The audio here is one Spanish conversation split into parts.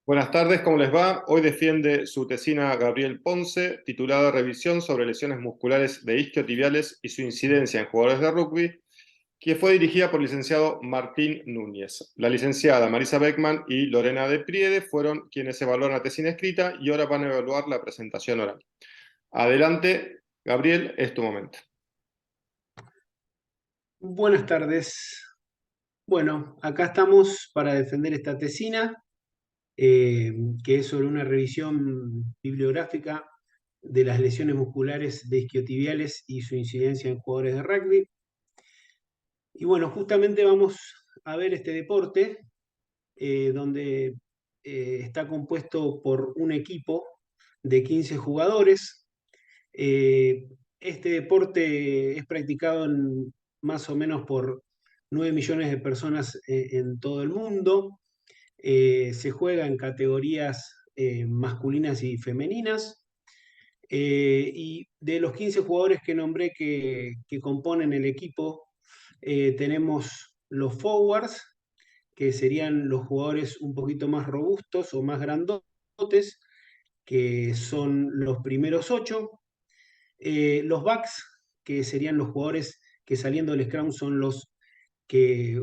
Buenas tardes, ¿cómo les va? Hoy defiende su tesina Gabriel Ponce, titulada Revisión sobre lesiones musculares de isquiotibiales y su incidencia en jugadores de rugby, que fue dirigida por el licenciado Martín Núñez. La licenciada Marisa Beckman y Lorena de Priede fueron quienes evaluaron la tesina escrita y ahora van a evaluar la presentación oral. Adelante, Gabriel, es tu momento. Buenas tardes. Bueno, acá estamos para defender esta tesina, que es sobre una revisión bibliográfica de las lesiones musculares de isquiotibiales y su incidencia en jugadores de rugby. Y bueno, justamente vamos a ver este deporte, donde está compuesto por un equipo de 15 jugadores. Eh, este deporte es practicado más o menos por 9 millones de personas en todo el mundo. Se juega en categorías masculinas y femeninas. Y de los 15 jugadores que nombré que componen el equipo, tenemos los forwards, que serían los jugadores un poquito más robustos o más grandotes, que son los primeros 8. Los backs, que serían los jugadores que saliendo del scrum son los que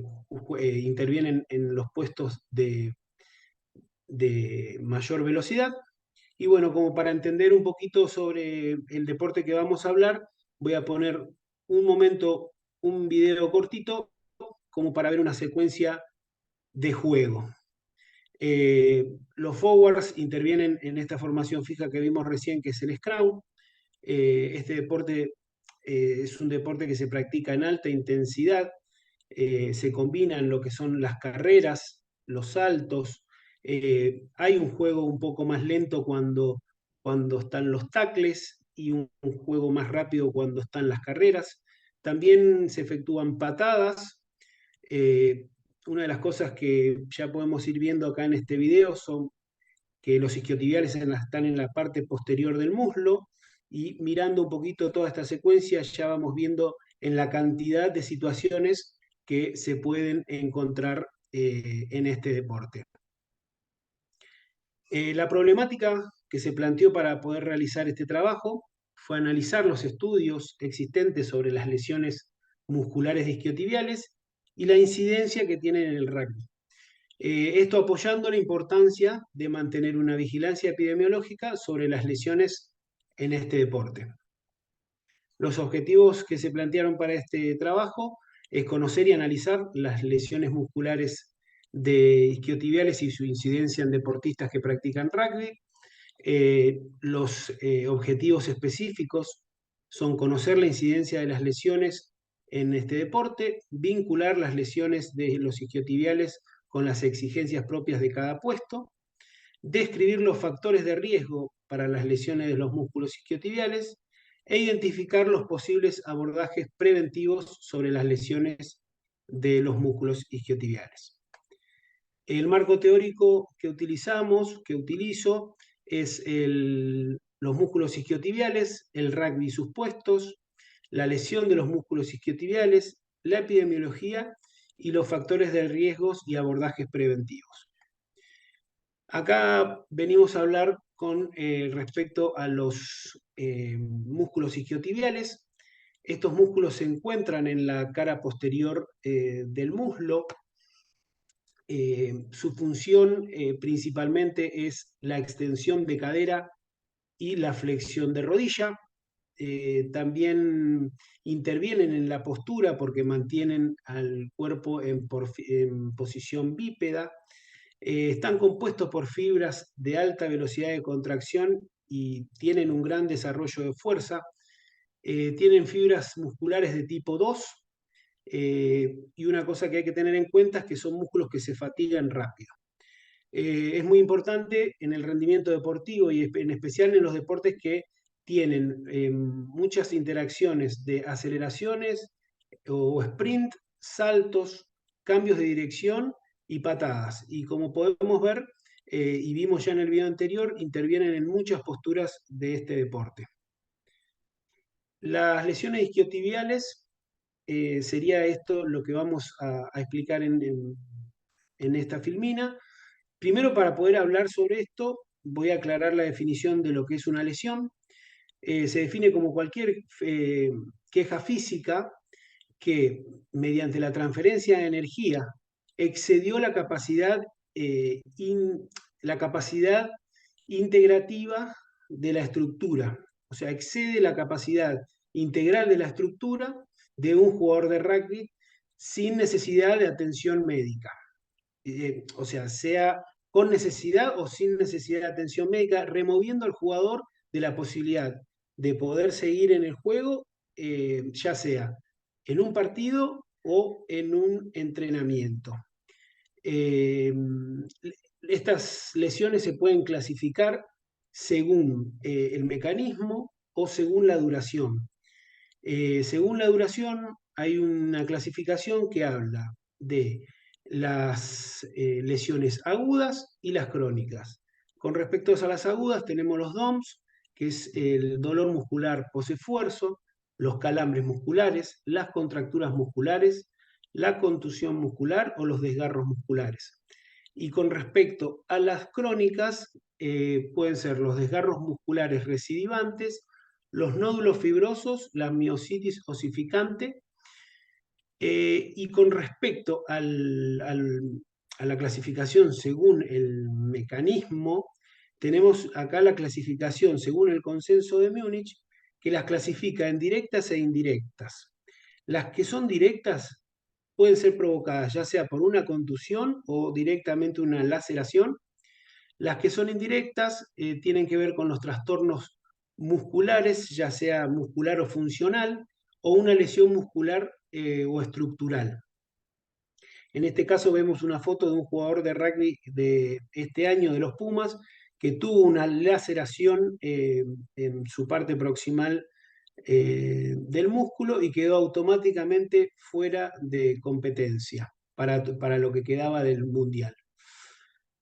intervienen en los puestos de mayor velocidad. Y bueno, como para entender un poquito sobre el deporte que vamos a hablar, voy a poner un momento, un video cortito, como para ver una secuencia de juego. Los forwards intervienen en esta formación fija que vimos recién, que es el scrum. Este deporte es un deporte que se practica en alta intensidad. Se combinan lo que son las carreras, los saltos. Hay un juego un poco más lento cuando están los tackles y un juego más rápido cuando están las carreras. También se efectúan patadas. Eh, una de las cosas que ya podemos ir viendo acá en este video son que los isquiotibiales están en la parte posterior del muslo, y mirando un poquito toda esta secuencia ya vamos viendo en la cantidad de situaciones que se pueden encontrar en este deporte. La problemática que se planteó para poder realizar este trabajo fue analizar los estudios existentes sobre las lesiones musculares isquiotibiales y la incidencia que tienen en el rugby. Esto apoyando la importancia de mantener una vigilancia epidemiológica sobre las lesiones en este deporte. Los objetivos que se plantearon para este trabajo es conocer y analizar las lesiones musculares de isquiotibiales y su incidencia en deportistas que practican rugby. Los objetivos específicos son conocer la incidencia de las lesiones en este deporte, vincular las lesiones de los isquiotibiales con las exigencias propias de cada puesto, describir los factores de riesgo para las lesiones de los músculos isquiotibiales e identificar los posibles abordajes preventivos sobre las lesiones de los músculos isquiotibiales. El marco teórico que utilizo, es los músculos isquiotibiales, el rugby y sus puestos, la lesión de los músculos isquiotibiales, la epidemiología y los factores de riesgos y abordajes preventivos. Acá venimos a hablar con respecto a los músculos isquiotibiales. Estos músculos se encuentran en la cara posterior del muslo. Su función principalmente es la extensión de cadera y la flexión de rodilla. También intervienen en la postura porque mantienen al cuerpo en posición bípeda. Están compuestos por fibras de alta velocidad de contracción y tienen un gran desarrollo de fuerza. Tienen fibras musculares de tipo 2, y una cosa que hay que tener en cuenta es que son músculos que se fatigan rápido. Es muy importante en el rendimiento deportivo y en especial en los deportes que tienen muchas interacciones de aceleraciones o sprint, saltos, cambios de dirección y patadas. Y como podemos ver, y vimos ya en el video anterior, intervienen en muchas posturas de este deporte. Las lesiones isquiotibiales, sería esto lo que vamos a explicar en esta filmina. Primero, para poder hablar sobre esto, voy a aclarar la definición de lo que es una lesión. Se define como cualquier queja física que, mediante la transferencia de energía, excedió la capacidad integrativa de la estructura. O sea, excede la capacidad integral de la estructura de un jugador de rugby sin necesidad de atención médica. O sea con necesidad o sin necesidad de atención médica, removiendo al jugador de la posibilidad de poder seguir en el juego, ya sea en un partido o en un entrenamiento. Eh, Estas lesiones se pueden clasificar según el mecanismo o según la duración. Según la duración, hay una clasificación que habla de las lesiones agudas y las crónicas. Con respecto a las agudas, tenemos los DOMS, que es el dolor muscular posesfuerzo, los calambres musculares, las contracturas musculares, la contusión muscular o los desgarros musculares. Y con respecto a las crónicas, pueden ser los desgarros musculares recidivantes, los nódulos fibrosos, la miositis osificante, y con respecto a la clasificación según el mecanismo, tenemos acá la clasificación según el consenso de Múnich, que las clasifica en directas e indirectas. Las que son directas pueden ser provocadas ya sea por una contusión o directamente una laceración. Las que son indirectas tienen que ver con los trastornos musculares, ya sea muscular o funcional, o una lesión muscular o estructural. En este caso vemos una foto de un jugador de rugby de este año de los Pumas que tuvo una laceración en su parte proximal del músculo y quedó automáticamente fuera de competencia para lo que quedaba del Mundial.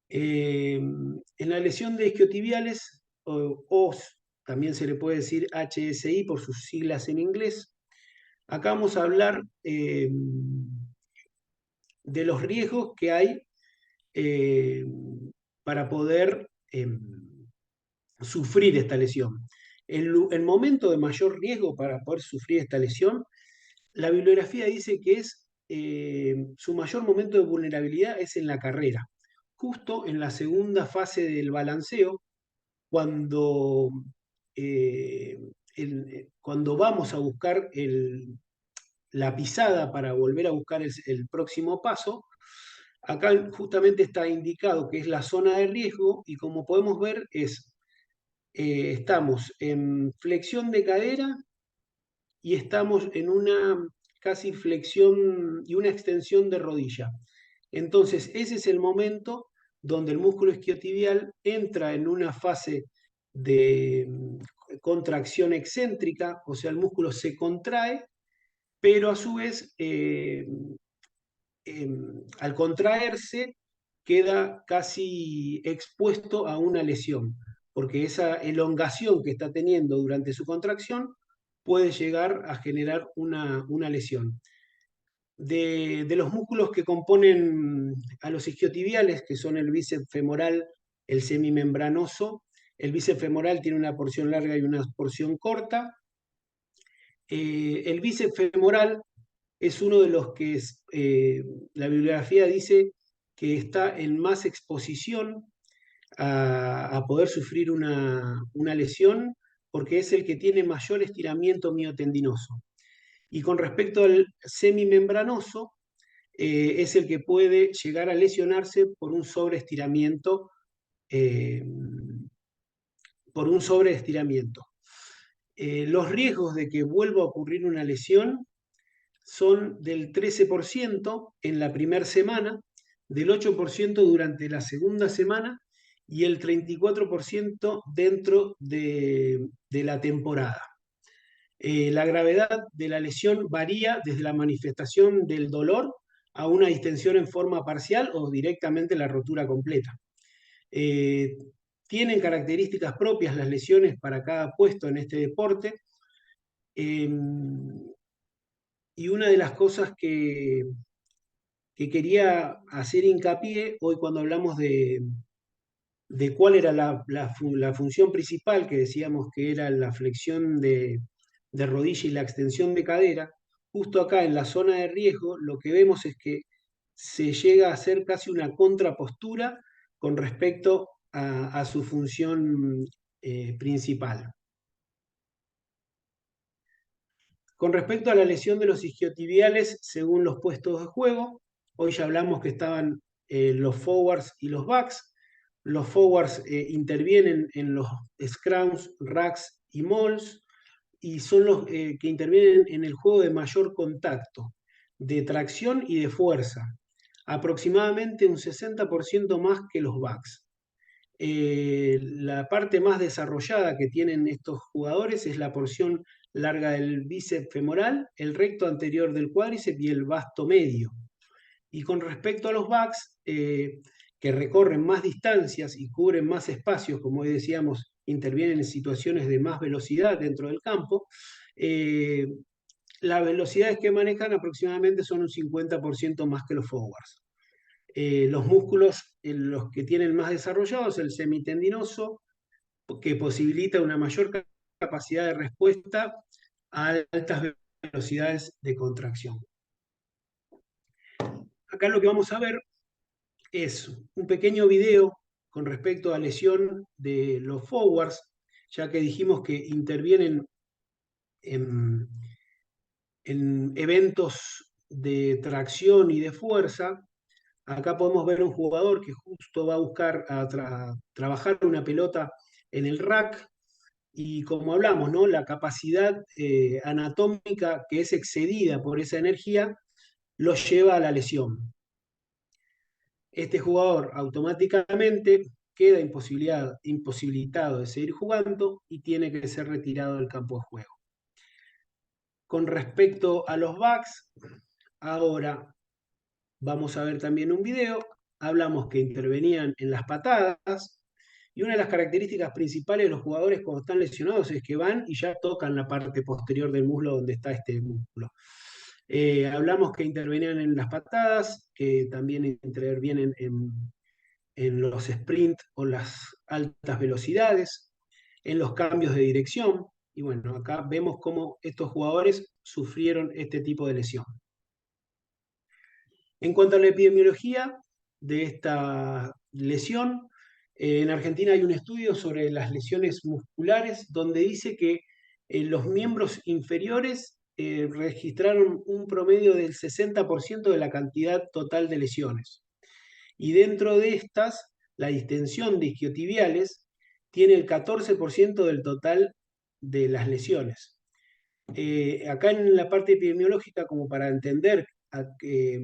En la lesión de isquiotibiales, o también se le puede decir HSI por sus siglas en inglés, acá vamos a hablar de los riesgos que hay eh, para poder sufrir esta lesión. El momento de mayor riesgo para poder sufrir esta lesión, la bibliografía dice que su mayor momento de vulnerabilidad es en la carrera, justo en la segunda fase del balanceo, cuando, eh, cuando vamos a buscar la pisada para volver a buscar el próximo paso. Acá justamente está indicado que es la zona de riesgo y como podemos ver estamos en flexión de cadera y estamos en una casi flexión y una extensión de rodilla. Entonces, ese es el momento donde el músculo isquiotibial entra en una fase de contracción excéntrica, o sea, el músculo se contrae, pero a su vez, al contraerse, queda casi expuesto a una lesión, porque esa elongación que está teniendo durante su contracción puede llegar a generar una lesión. De los músculos que componen a los isquiotibiales, que son el bíceps femoral, el semimembranoso, el bíceps femoral tiene una porción larga y una porción corta. El bíceps femoral es uno de los que la bibliografía dice que está en más exposición a poder sufrir una lesión porque es el que tiene mayor estiramiento miotendinoso. Y con respecto al semimembranoso, es el que puede llegar a lesionarse por un sobreestiramiento. eh, por un sobreestiramiento. Los riesgos de que vuelva a ocurrir una lesión son del 13% en la primera semana, del 8% durante la segunda semana y el 34% dentro de la temporada. La gravedad de la lesión varía desde la manifestación del dolor a una distensión en forma parcial o directamente la rotura completa. Eh, Tienen características propias las lesiones para cada puesto en este deporte. Y una de las cosas que quería hacer hincapié hoy cuando hablamos de cuál era la función principal, que decíamos que era la flexión de rodilla y la extensión de cadera. Justo acá en la zona de riesgo, lo que vemos es que se llega a hacer casi una contrapostura con respecto a su función principal. Con respecto a la lesión de los isquiotibiales, según los puestos de juego, hoy ya hablamos que estaban los forwards y los backs. Los forwards intervienen en los scrums, racks y mauls, y son los que intervienen en el juego de mayor contacto, de tracción y de fuerza, aproximadamente un 60% más que los backs. La parte más desarrollada que tienen estos jugadores es la porción larga del bíceps femoral, el recto anterior del cuádriceps y el vasto medio. Y con respecto a los backs, que recorren más distancias y cubren más espacios, como hoy decíamos, intervienen en situaciones de más velocidad dentro del campo, las velocidades que manejan aproximadamente son un 50% más que los forwards. Los músculos, los que tienen más desarrollados, el semitendinoso, que posibilita una mayor capacidad de respuesta a altas velocidades de contracción. Acá lo que vamos a ver es un pequeño video con respecto a lesión de los forwards, ya que dijimos que intervienen en, en eventos de tracción y de fuerza. Acá podemos ver un jugador que justo va a buscar trabajar una pelota en el rack y como hablamos, ¿no? La capacidad anatómica que es excedida por esa energía lo lleva a la lesión. Este jugador automáticamente queda imposibilitado de seguir jugando y tiene que ser retirado del campo de juego. Con respecto a los backs, ahora vamos a ver también un video. Hablamos que intervenían en las patadas. Y una de las características principales de los jugadores cuando están lesionados es que van y ya tocan la parte posterior del muslo donde está este músculo. Hablamos que intervenían en las patadas, que también intervienen en los sprints o las altas velocidades, en los cambios de dirección. Y bueno, acá vemos cómo estos jugadores sufrieron este tipo de lesión. En cuanto a la epidemiología de esta lesión, en Argentina hay un estudio sobre las lesiones musculares donde dice que los miembros inferiores registraron un promedio del 60% de la cantidad total de lesiones. Y dentro de estas, la distensión de isquiotibiales tiene el 14% del total de las lesiones. Acá en la parte epidemiológica, como para entender a qué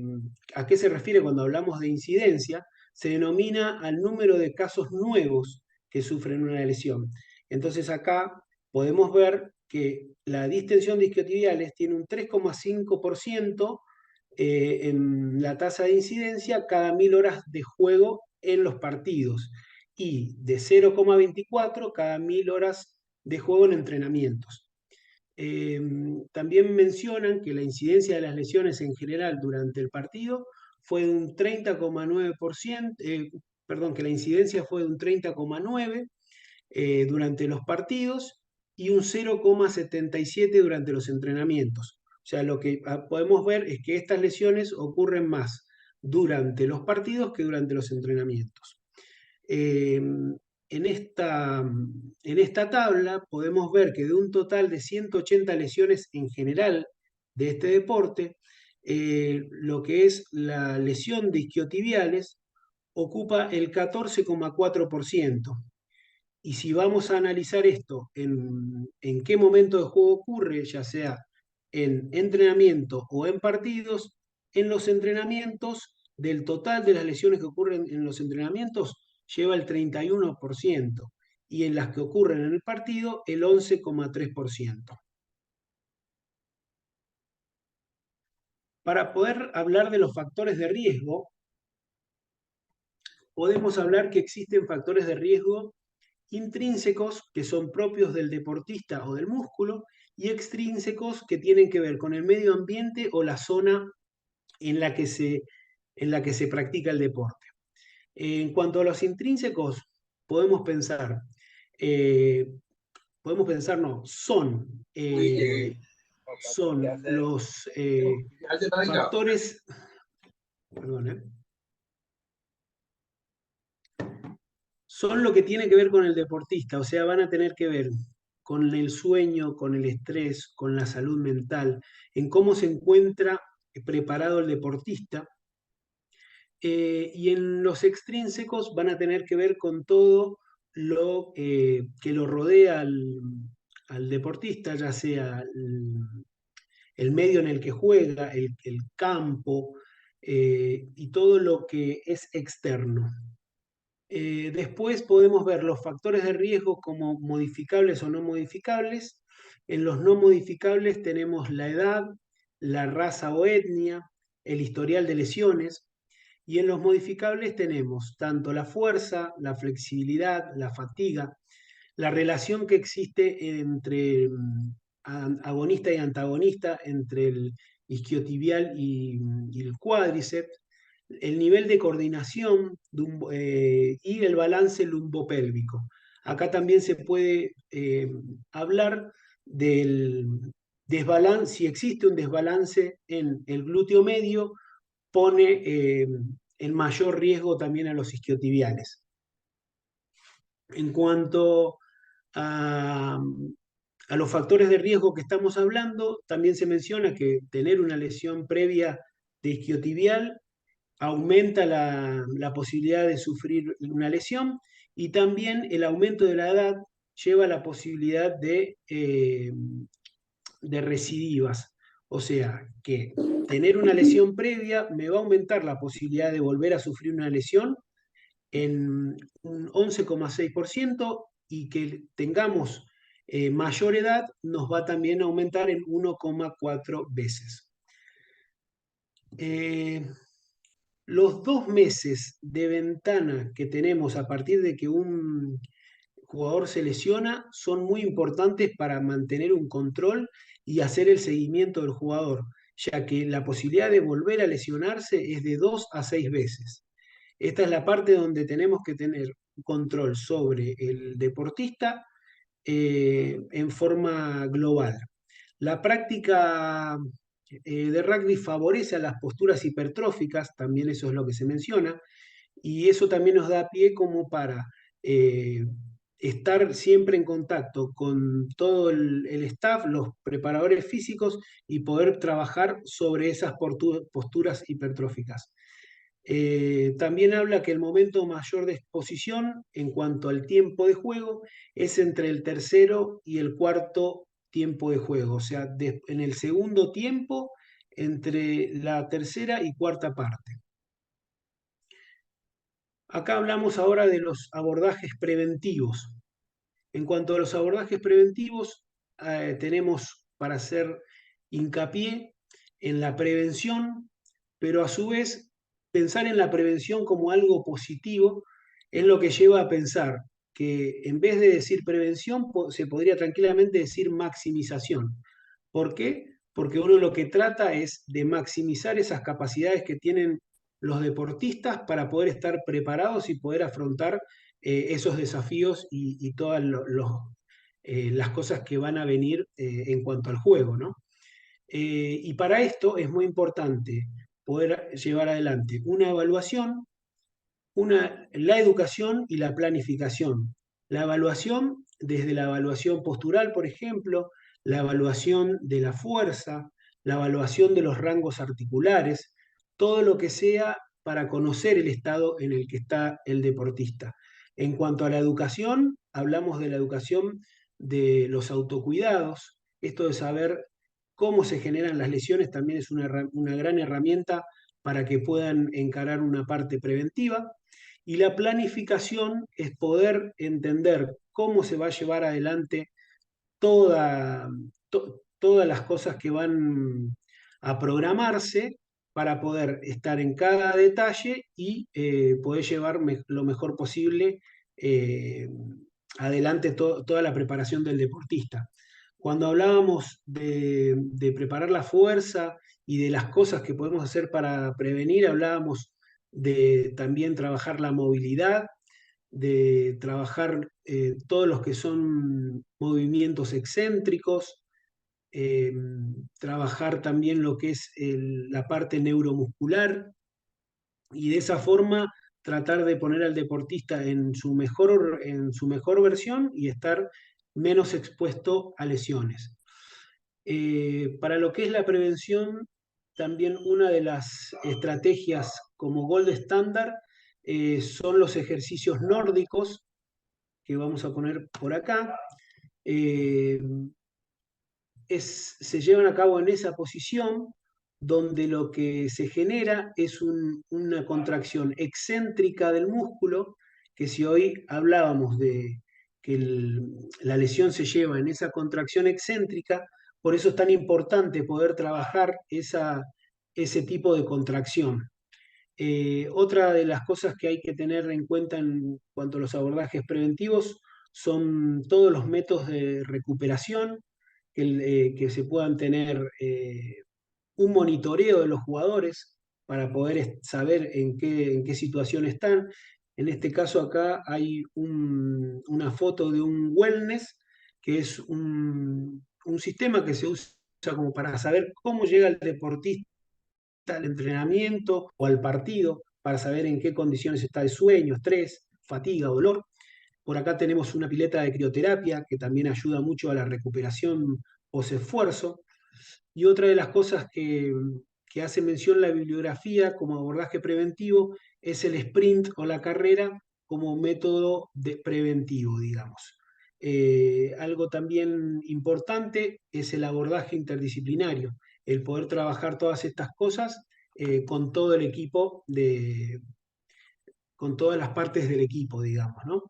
se refiere cuando hablamos de incidencia, se denomina al número de casos nuevos que sufren una lesión. Entonces acá podemos ver que la distensión de isquiotibiales tiene un 3,5% en la tasa de incidencia cada 1000 horas de juego en los partidos y de 0,24 cada 1000 horas de juego en entrenamientos. También mencionan que la incidencia de las lesiones en general durante el partido fue de un 30,9%, perdón, que la incidencia fue de un 30,9% durante los partidos y un 0,77% durante los entrenamientos. O sea, lo que podemos ver es que estas lesiones ocurren más durante los partidos que durante los entrenamientos. En esta tabla podemos ver que de un total de 180 lesiones en general de este deporte, lo que es la lesión de isquiotibiales ocupa el 14,4%. Y si vamos a analizar esto en qué momento de juego ocurre, ya sea en entrenamiento o en partidos, en los entrenamientos, del total de las lesiones que ocurren en los entrenamientos, lleva el 31%, y en las que ocurren en el partido, el 11,3%. Para poder hablar de los factores de riesgo, podemos hablar que existen factores de riesgo intrínsecos, que son propios del deportista o del músculo, y extrínsecos, que tienen que ver con el medio ambiente o la zona en la que se en la que se practica el deporte. En cuanto a los intrínsecos, podemos pensar, eh, no, son los factores, perdón, son lo que tiene que ver con el deportista, o sea, van a tener que ver con el sueño, con el estrés, con la salud mental, en cómo se encuentra preparado el deportista. Y en los extrínsecos van a tener que ver con todo lo que lo rodea al deportista, ya sea el medio en el que juega, el campo y todo lo que es externo. Después podemos ver los factores de riesgo como modificables o no modificables. En los no modificables tenemos la edad, la raza o etnia, el historial de lesiones. Y en los modificables tenemos tanto la fuerza, la flexibilidad, la fatiga, la relación que existe entre agonista y antagonista, entre el isquiotibial y el cuádriceps, el nivel de coordinación y el balance lumbopélvico. Acá también se puede hablar del desbalance, si existe un desbalance en el glúteo medio, pone en mayor riesgo también a los isquiotibiales. En cuanto a, a los factores de riesgo que estamos hablando, también se menciona que tener una lesión previa de isquiotibial aumenta la posibilidad de sufrir una lesión, y también el aumento de la edad lleva a la posibilidad de recidivas. O sea, que tener una lesión previa me va a aumentar la posibilidad de volver a sufrir una lesión en un 11,6%, y que tengamos mayor edad nos va también a aumentar en 1,4 veces. Los 2 meses de ventana que tenemos a partir de que un jugador se lesiona son muy importantes para mantener un control y hacer el seguimiento del jugador, ya que la posibilidad de volver a lesionarse es de 2 a 6 veces. Esta es la parte donde tenemos que tener control sobre el deportista en forma global. La práctica de rugby favorece a las posturas hipertróficas, también eso es lo que se menciona, y eso también nos da pie como para eh, estar siempre en contacto con todo el staff, los preparadores físicos, y poder trabajar sobre esas posturas hipertróficas. También habla que el momento mayor de exposición en cuanto al tiempo de juego es entre el tercero y el cuarto tiempo de juego, o sea, en el segundo tiempo entre la tercera y cuarta parte. Acá hablamos ahora de los abordajes preventivos. En cuanto a los abordajes preventivos, tenemos para hacer hincapié en la prevención, pero a su vez pensar en la prevención como algo positivo es lo que lleva a pensar que en vez de decir prevención, se podría tranquilamente decir maximización. ¿Por qué? Porque uno lo que trata es de maximizar esas capacidades que tienen los deportistas para poder estar preparados y poder afrontar esos desafíos y todas las cosas que van a venir en cuanto al juego, ¿no? Y para esto es muy importante poder llevar adelante una evaluación, la educación y la planificación. La evaluación, desde la evaluación postural, por ejemplo, la evaluación de la fuerza, la evaluación de los rangos articulares, todo lo que sea para conocer el estado en el que está el deportista. En cuanto a la educación, hablamos de la educación de los autocuidados. Esto de saber cómo se generan las lesiones también es una gran herramienta para que puedan encarar una parte preventiva. Y la planificación es poder entender cómo se va a llevar adelante todas las cosas que van a programarse para poder estar en cada detalle y poder llevar lo mejor posible eh, adelante toda la preparación del deportista. Cuando hablábamos de preparar la fuerza y de las cosas que podemos hacer para prevenir, hablábamos de también trabajar la movilidad, de trabajar todos los que son movimientos excéntricos, eh, trabajar también lo que es la parte neuromuscular y de esa forma tratar de poner al deportista en su mejor versión y estar menos expuesto a lesiones. Para lo que es la prevención, también una de las estrategias como gold estándar son los ejercicios nórdicos, que vamos a poner por acá. Eh, se llevan a cabo en esa posición donde lo que se genera es una contracción excéntrica del músculo, que si hoy hablábamos de que la lesión se lleva en esa contracción excéntrica, por eso es tan importante poder trabajar ese tipo de contracción. Otra de las cosas que hay que tener en cuenta en cuanto a los abordajes preventivos son todos los métodos de recuperación, que se puedan tener un monitoreo de los jugadores para poder saber en qué situación están. En este caso acá hay una foto de un wellness, que es un sistema que se usa como para saber cómo llega el deportista al entrenamiento o al partido, para saber en qué condiciones está de sueño, estrés, fatiga, dolor. Por acá tenemos una pileta de crioterapia que también ayuda mucho a la recuperación post-esfuerzo. Y otra de las cosas que hace mención la bibliografía como abordaje preventivo es el sprint o la carrera como método preventivo, digamos. Algo también importante es el abordaje interdisciplinario, el poder trabajar todas estas cosas con todo el equipo, con todas las partes del equipo, digamos, ¿no?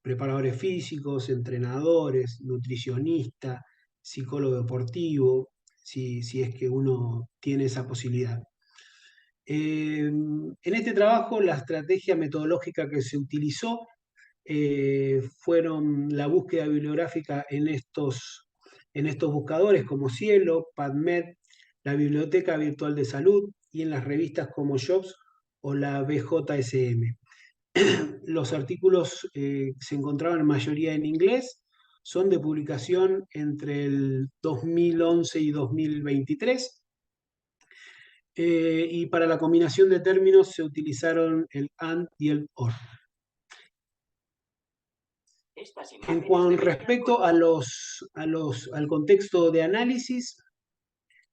Preparadores físicos, entrenadores, nutricionista, psicólogo deportivo, si es que uno tiene esa posibilidad. En este trabajo, la estrategia metodológica que se utilizó fueron la búsqueda bibliográfica en estos buscadores como Cielo, PubMed, la Biblioteca Virtual de Salud y en las revistas como Jobs o la BJSM. Los artículos se encontraban en mayoría en inglés, son de publicación entre el 2011 y 2023. Y para la combinación de términos se utilizaron el AND y el OR. En cuanto respecto al contexto de análisis,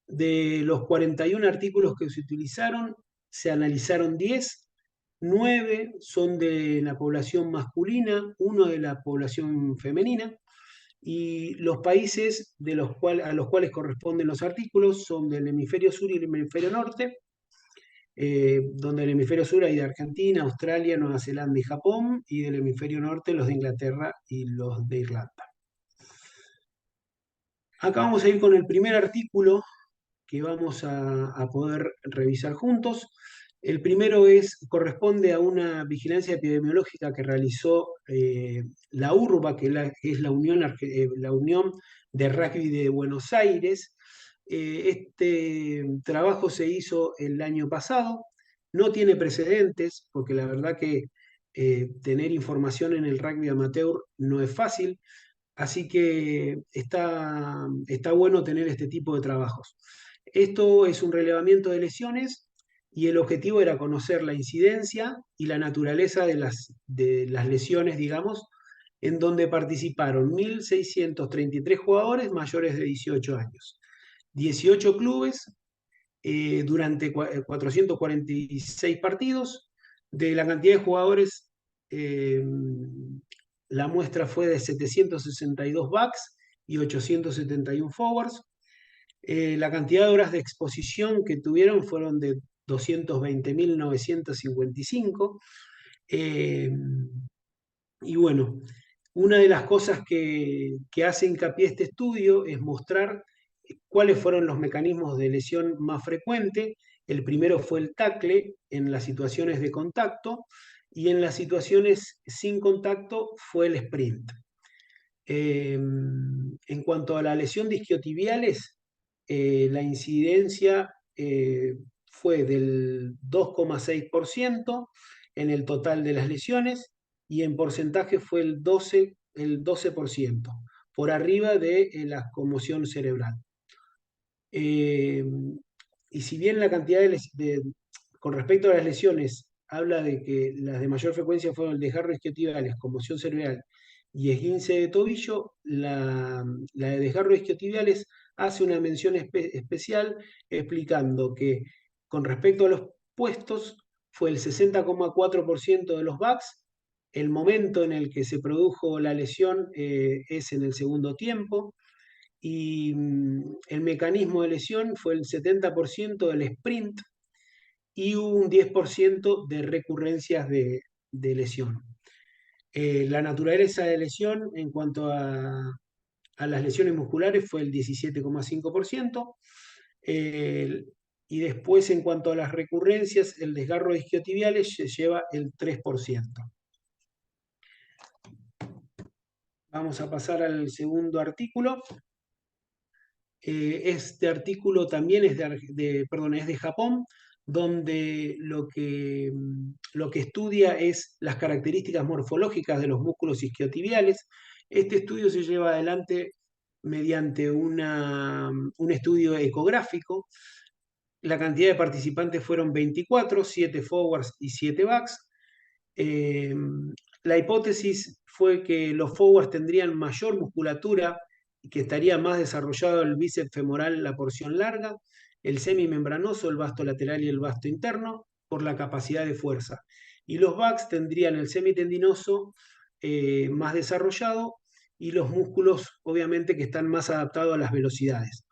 de los 41 artículos que se utilizaron, se analizaron 10, 9 son de la población masculina, 1 de la población femenina, y los países a los cuales corresponden los artículos son del hemisferio sur y el hemisferio norte, donde el hemisferio sur hay de Argentina, Australia, Nueva Zelanda y Japón, y del hemisferio norte los de Inglaterra y los de Irlanda. Acá vamos a ir con el primer artículo que vamos a poder revisar juntos. El primero corresponde a una vigilancia epidemiológica que realizó la URBA, que es la Unión de Rugby de Buenos Aires. Este trabajo se hizo el año pasado, no tiene precedentes, porque la verdad que tener información en el rugby amateur no es fácil, así que está bueno tener este tipo de trabajos. Esto es un relevamiento de lesiones y el objetivo era conocer la incidencia y la naturaleza de las lesiones, digamos, en donde participaron 1.633 jugadores mayores de 18 años, 18 clubes durante 446 partidos. De la cantidad de jugadores, la muestra fue de 762 backs y 871 forwards. La cantidad de horas de exposición que tuvieron fueron de 220.955. Y bueno, una de las cosas que hace hincapié este estudio es mostrar cuáles fueron los mecanismos de lesión más frecuentes. El primero fue el tackle en las situaciones de contacto y en las situaciones sin contacto fue el sprint. En cuanto a la lesión de isquiotibiales, la incidencia fue del 2,6% en el total de las lesiones y en porcentaje fue el 12%, por arriba de la conmoción cerebral. Eh, y si bien la cantidad con respecto a las lesiones habla de que las de mayor frecuencia fueron el desgarro isquiotibiales, conmoción cerebral y esguince de tobillo, la de desgarro isquiotibiales hace una mención especial explicando que con respecto a los puestos fue el 60,4% de los backs. El momento en el que se produjo la lesión es en el segundo tiempo y el mecanismo de lesión fue el 70% del sprint y hubo un 10% de recurrencias de lesión. La naturaleza de lesión en cuanto a las lesiones musculares fue el 17,5%. Y después, en cuanto a las recurrencias, el desgarro de isquiotibiales se lleva el 3%. Vamos a pasar al segundo artículo. Este artículo también es es de Japón, donde lo que estudia es las características morfológicas de los músculos isquiotibiales. Este estudio se lleva adelante mediante un estudio ecográfico. La cantidad de participantes fueron 24, 7 forwards y 7 backs. La hipótesis fue que los forwards tendrían mayor musculatura y que estaría más desarrollado el bíceps femoral, la porción larga, el semimembranoso, el vasto lateral y el vasto interno, por la capacidad de fuerza. Y los backs tendrían el semitendinoso más desarrollado y los músculos, obviamente, que están más adaptados a las velocidades.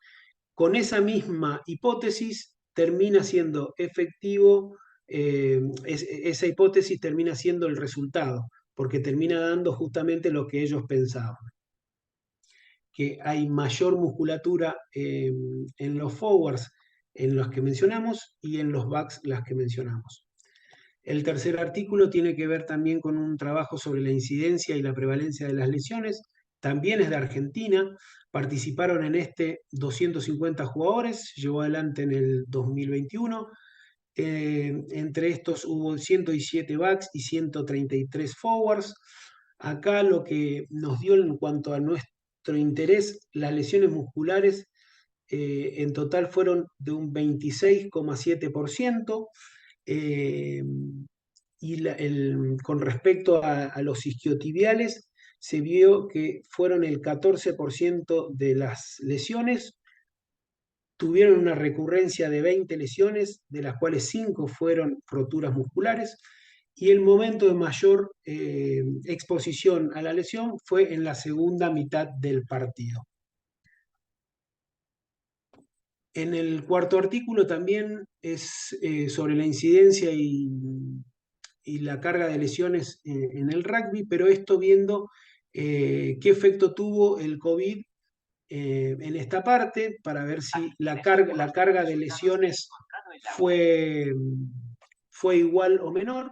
Con esa misma hipótesis termina siendo efectivo, esa hipótesis termina siendo el resultado, porque termina dando justamente lo que ellos pensaban, que hay mayor musculatura en los forwards, en los que mencionamos, y en los backs, las que mencionamos. El tercer artículo tiene que ver también con un trabajo sobre la incidencia y la prevalencia de las lesiones. También es de Argentina. Participaron en este 250 jugadores, se llevó adelante en el 2021. Entre estos hubo 117 backs y 133 forwards. Acá lo que nos dio en cuanto a nuestro interés, las lesiones musculares en total fueron de un 26,7%. Con respecto a los isquiotibiales, se vio que fueron el 14% de las lesiones, tuvieron una recurrencia de 20 lesiones, de las cuales 5 fueron roturas musculares, y el momento de mayor exposición a la lesión fue en la segunda mitad del partido. En el cuarto artículo también es sobre la incidencia y la carga de lesiones en el rugby, pero esto viendo qué efecto tuvo el COVID en esta parte, para ver si la carga de lesiones fue igual o menor.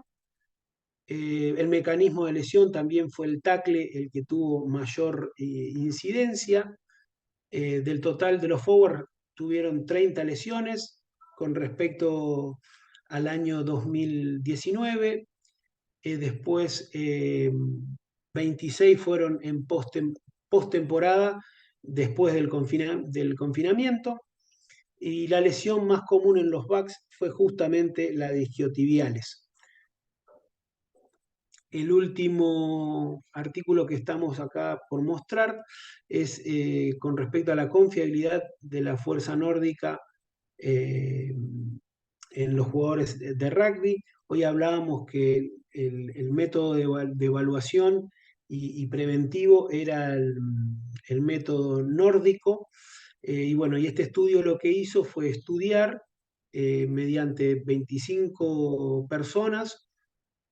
El mecanismo de lesión también fue el tackle el que tuvo mayor incidencia. Del total de los forward tuvieron 30 lesiones con respecto al año 2019. Después 26 fueron en postemporada después del confinamiento. Y la lesión más común en los backs fue justamente la de isquiotibiales. El último artículo que estamos acá por mostrar es con respecto a la confiabilidad de la fuerza nórdica en los jugadores de rugby. Hoy hablábamos que el método de evaluación y preventivo era el método nórdico. Y bueno, y este estudio lo que hizo fue estudiar mediante 25 personas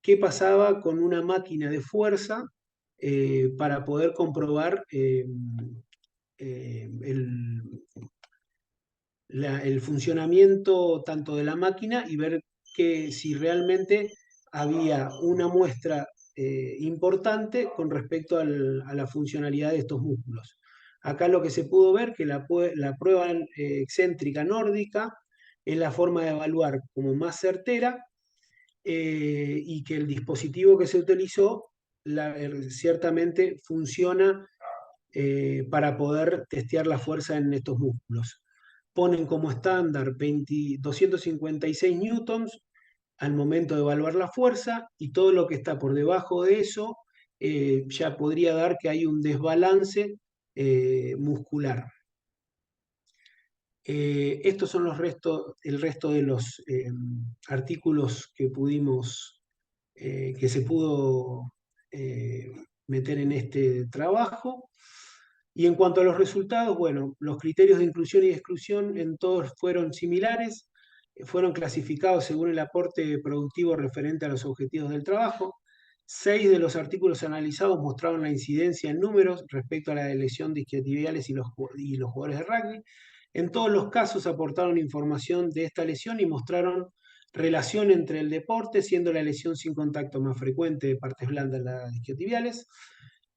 qué pasaba con una máquina de fuerza para poder comprobar el funcionamiento tanto de la máquina y ver que si realmente había una muestra importante con respecto a la funcionalidad de estos músculos. Acá lo que se pudo ver que la prueba excéntrica nórdica es la forma de evaluar como más certera, y que el dispositivo que se utilizó ciertamente funciona para poder testear la fuerza en estos músculos. Ponen como estándar 256 newtons al momento de evaluar la fuerza, y todo lo que está por debajo de eso ya podría dar que hay un desbalance muscular. Estos son el resto de los artículos que se pudo eh, meter en este trabajo. Y en cuanto a los resultados, bueno, los criterios de inclusión y exclusión en todos fueron similares, fueron clasificados según el aporte productivo referente a los objetivos del trabajo. 6 de los artículos analizados mostraron la incidencia en números respecto a la lesión de isquiotibiales y los jugadores de rugby. En todos los casos aportaron información de esta lesión y mostraron relación entre el deporte, siendo la lesión sin contacto más frecuente de partes blandas las isquiotibiales.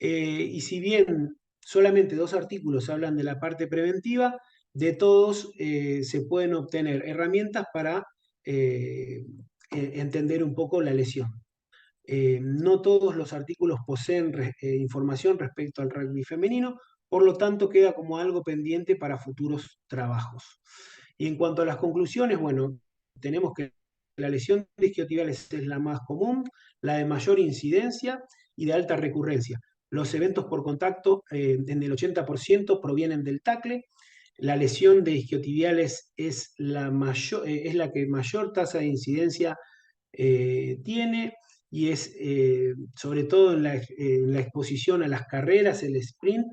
Y si bien solamente 2 artículos hablan de la parte preventiva, de todos se pueden obtener herramientas para entender un poco la lesión. No todos los artículos poseen información respecto al rugby femenino, por lo tanto queda como algo pendiente para futuros trabajos. Y en cuanto a las conclusiones, bueno, tenemos que la lesión de isquiotibiales es la más común, la de mayor incidencia y de alta recurrencia. Los eventos por contacto en el 80% provienen del tackle. La lesión de isquiotibiales es es la que mayor tasa de incidencia tiene, y es sobre todo en la exposición a las carreras, el sprint,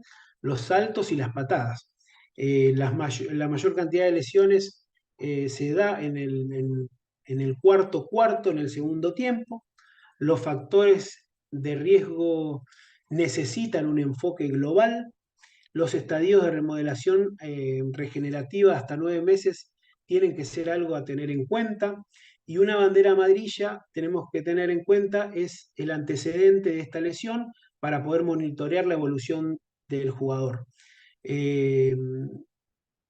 los saltos y las patadas. La mayor cantidad de lesiones se da en el cuarto cuarto, en el segundo tiempo. Los factores de riesgo necesitan un enfoque global. Los estadios de remodelación regenerativa hasta 9 meses tienen que ser algo a tener en cuenta. Y una bandera amarilla tenemos que tener en cuenta es el antecedente de esta lesión para poder monitorear la evolución del jugador. Eh,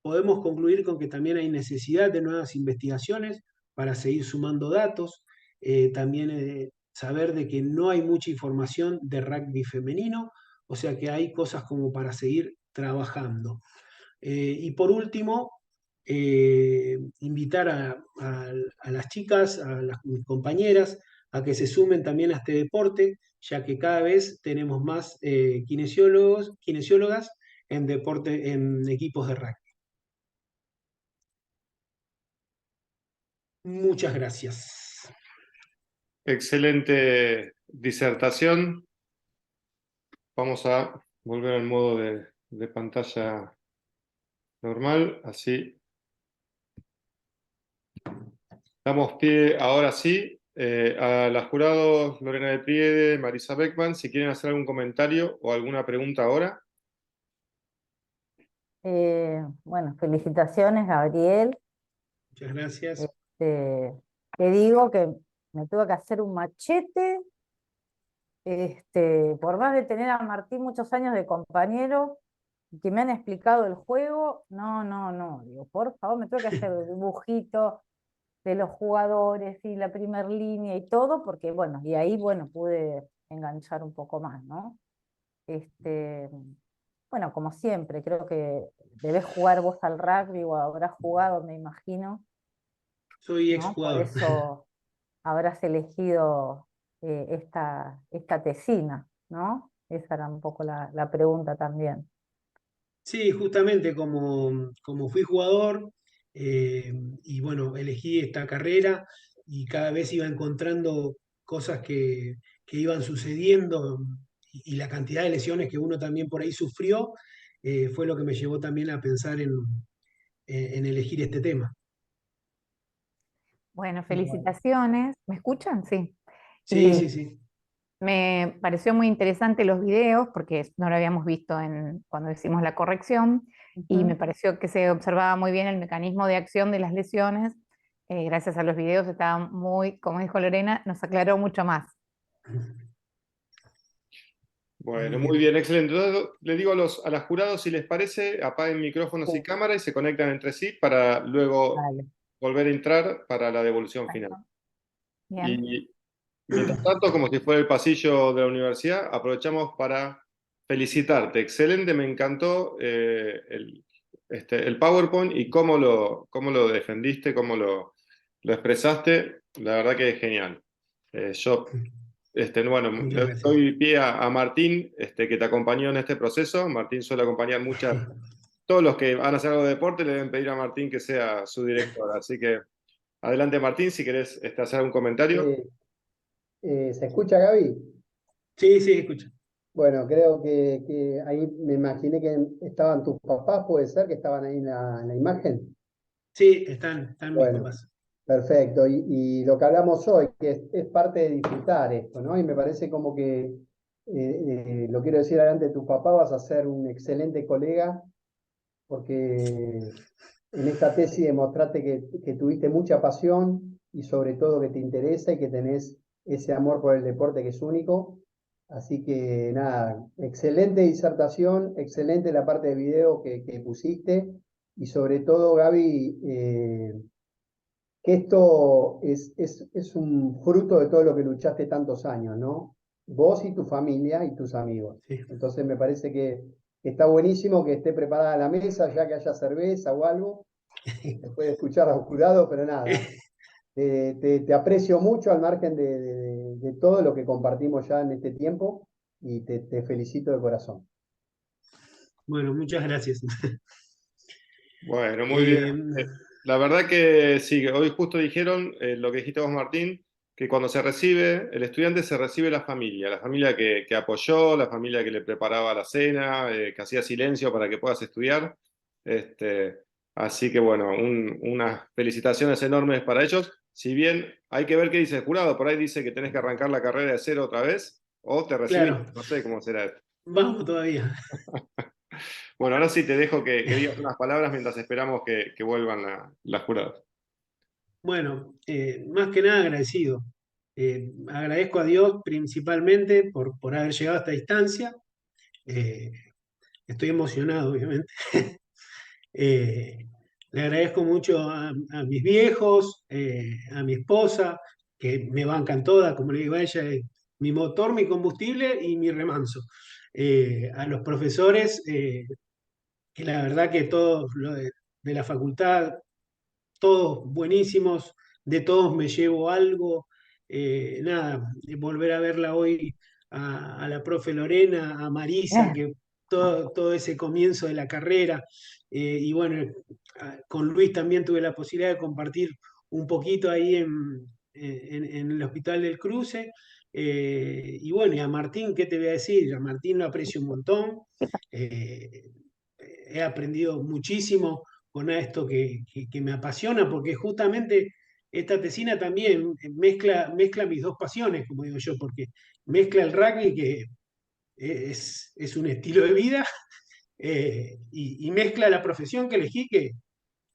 Podemos concluir con que también hay necesidad de nuevas investigaciones para seguir sumando datos. También saber de que no hay mucha información de rugby femenino, o sea que hay cosas como para seguir trabajando. Y por último, invitar a las chicas, mis compañeras, a que se sumen también a este deporte, ya que cada vez tenemos más kinesiólogas en equipos de rugby. Muchas gracias. Excelente disertación. Vamos a volver al modo de pantalla normal, así. Damos pie ahora sí a las jurados Lorena de Priede, Marisa Beckman, si quieren hacer algún comentario o alguna pregunta ahora. Bueno, felicitaciones, Gabriel. Muchas gracias. Te digo que me tuve que hacer un machete, por más de tener a Martín muchos años de compañero, y que me han explicado el juego, no, digo, por favor, me tuve que hacer el dibujito de los jugadores y la primer línea y todo, porque bueno, y ahí bueno, pude enganchar un poco más, ¿no? Bueno, como siempre, creo que debés jugar vos al rugby o habrás jugado, me imagino, Soy ¿no? Por exjugador. eso habrás elegido esta tesina, ¿no? Esa era un poco la pregunta también. Sí, justamente como fui jugador, y bueno, elegí esta carrera y cada vez iba encontrando cosas que iban sucediendo, y la cantidad de lesiones que uno también por ahí sufrió, fue lo que me llevó también a pensar en elegir este tema. Bueno, felicitaciones. ¿Me escuchan? Sí. Sí, Y sí, sí. me pareció muy interesante los videos porque no lo habíamos visto cuando hicimos la corrección, y me pareció que se observaba muy bien el mecanismo de acción de las lesiones. Gracias a los videos estaba muy, como dijo Lorena, nos aclaró mucho más. Bueno, Muy muy bien. bien, excelente. Entonces, le digo a las jurados, si les parece, apaguen micrófonos y Sí, cámaras y se conectan entre sí para luego dale. volver a entrar para la devolución final. Bien. Y mientras tanto, como si fuera el pasillo de la universidad, aprovechamos para felicitarte. Excelente, me encantó el PowerPoint y cómo lo defendiste, cómo lo expresaste. La verdad que es genial. Bueno, Muchas le gracias. doy pie a Martín, que te acompañó en este proceso. Martín suele acompañar todos los que van a hacer algo de deporte le deben pedir a Martín que sea su director. Así que adelante, Martín, si querés hacer algún comentario. ¿Se escucha, Gaby? Sí, sí, escucho. Bueno, creo que ahí me imaginé que estaban tus papás, puede ser que estaban ahí en la imagen. Sí, están mis Bueno, papás. perfecto. Y lo que hablamos hoy, que es parte de disfrutar esto, ¿no? Y me parece como que, lo quiero decir delante de tu papá, vas a ser un excelente colega, porque en esta tesis demostraste que tuviste mucha pasión y sobre todo que te interesa y que tenés ese amor por el deporte que es único. Así que nada, excelente disertación, excelente la parte de video que pusiste y sobre todo, Gaby, que esto es un fruto de todo lo que luchaste tantos años, ¿no? Vos y tu familia y tus amigos. Sí. Entonces me parece que está buenísimo que esté preparada la mesa, ya que haya cerveza o algo, después de escuchar a los jurados, pero nada. Te aprecio mucho al margen de todo lo que compartimos ya en este tiempo y te felicito de corazón. Bueno, muchas gracias. Bueno, muy bien. Eh, La verdad que sí, hoy justo dijeron lo que dijiste vos, Martín, que cuando se recibe, el estudiante se recibe la familia que apoyó, la familia que le preparaba la cena, que hacía silencio para que puedas estudiar. Así que bueno, unas felicitaciones enormes para ellos. Si bien hay que ver qué dice el jurado, por ahí dice que tenés que arrancar la carrera de cero otra vez, o te recibís, claro, no sé cómo será esto. vamos todavía. Bueno, ahora sí te dejo que digas unas palabras mientras esperamos que vuelvan las juradas. Bueno, más que nada agradecido. Agradezco a Dios principalmente por haber llegado a esta instancia. Eh, Estoy emocionado, obviamente. Eh, Le agradezco mucho a mis viejos, a mi esposa, que me bancan todas, como le digo a ella, mi motor, mi combustible y mi remanso. A los profesores, que la verdad que todos lo de la facultad, todos buenísimos, de todos me llevo algo. Nada, volver a verla hoy a la profe Lorena, a Marisa, que todo ese comienzo de la carrera, y bueno, con Luis también tuve la posibilidad de compartir un poquito ahí en el Hospital del Cruce. Y bueno, y a Martín, ¿qué te voy a decir? A Martín lo aprecio un montón. Eh, He aprendido muchísimo con esto que me apasiona, porque justamente esta tesina también mezcla mis dos pasiones, como digo yo, porque mezcla el rugby, que es un estilo de vida, y mezcla la profesión que elegí,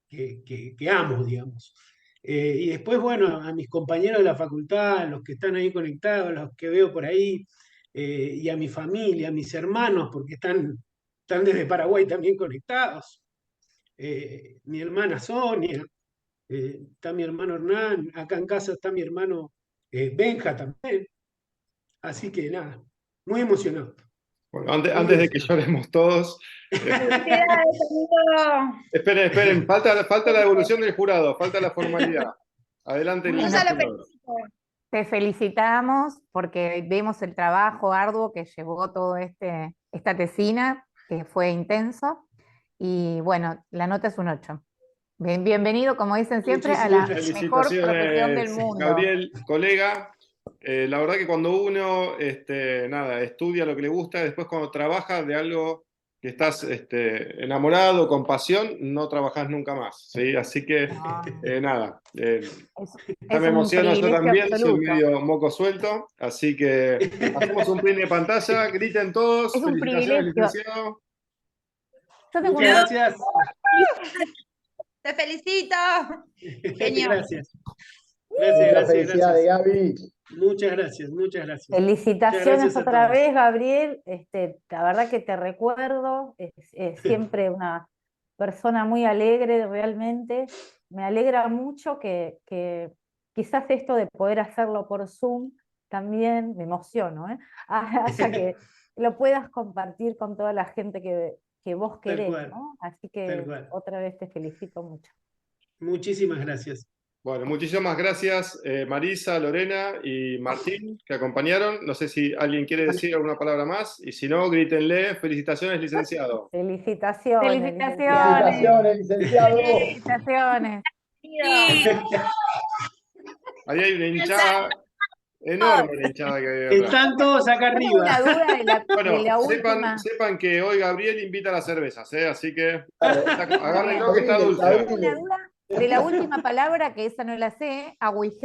que amo, digamos. Y después, bueno, a mis compañeros de la facultad, los que están ahí conectados, los que veo por ahí, y a mi familia, a mis hermanos, porque están desde Paraguay también conectados. Mi hermana Sonia, está mi hermano Hernán, acá en casa está mi hermano Benja también. Así que nada, muy emocionado. Bueno, Muy antes de que emocionado. lloremos todos, ¡Felicidades, amigo! esperen, falta la devolución del jurado, falta la formalidad. Adelante, Bueno, los Yo ya lo jurados. felicito. te felicitamos porque vemos el trabajo arduo que llevó todo esta tesina, que fue intenso. Y bueno, la nota es un 8. Bienvenido, como dicen siempre, a Muchísimas la gracias. mejor profesión del Felicitaciones, mundo. Gabriel, colega. La verdad que cuando uno estudia lo que le gusta, después cuando trabaja de algo que estás enamorado, con pasión, no trabajás nunca más, ¿sí? Así que nada, ya Es me un emociono yo privilegio también, soy absoluto. medio moco suelto, así que hacemos un print de pantalla, griten todos, Es un felicitaciones, privilegio. licenciado. Yo tengo Muchas gracias. Te felicito. Genio. Gracias. Muchas felicidades, Gracias. Gaby. Muchas gracias, muchas gracias. Muchas Felicitaciones gracias a otra todos. vez, Gabriel. La verdad que te recuerdo, es siempre persona muy alegre realmente. Me alegra mucho que quizás esto de poder hacerlo por Zoom también, me emociono, haya que lo puedas compartir con toda la gente que vos Tal querés, cual, ¿no? Así tal que cual. otra vez te felicito mucho. Muchísimas gracias. Bueno, muchísimas gracias Marisa, Lorena y Martín que acompañaron. No sé si alguien quiere decir alguna palabra más y si no, grítenle. Felicitaciones, licenciado. Felicitaciones, licenciado. Felicitaciones, licenciado. Felicitaciones. Ahí hay una hinchada, enorme la hinchada que hay atrás. Están todos acá Tengo arriba. una duda de Bueno, la última. sepan que hoy Gabriel invita a las cervezas, así que Dale. agárrenlo que está Abriles, dulce. Tengo una abriles. duda de la última palabra, que esa no la sé, aguijero.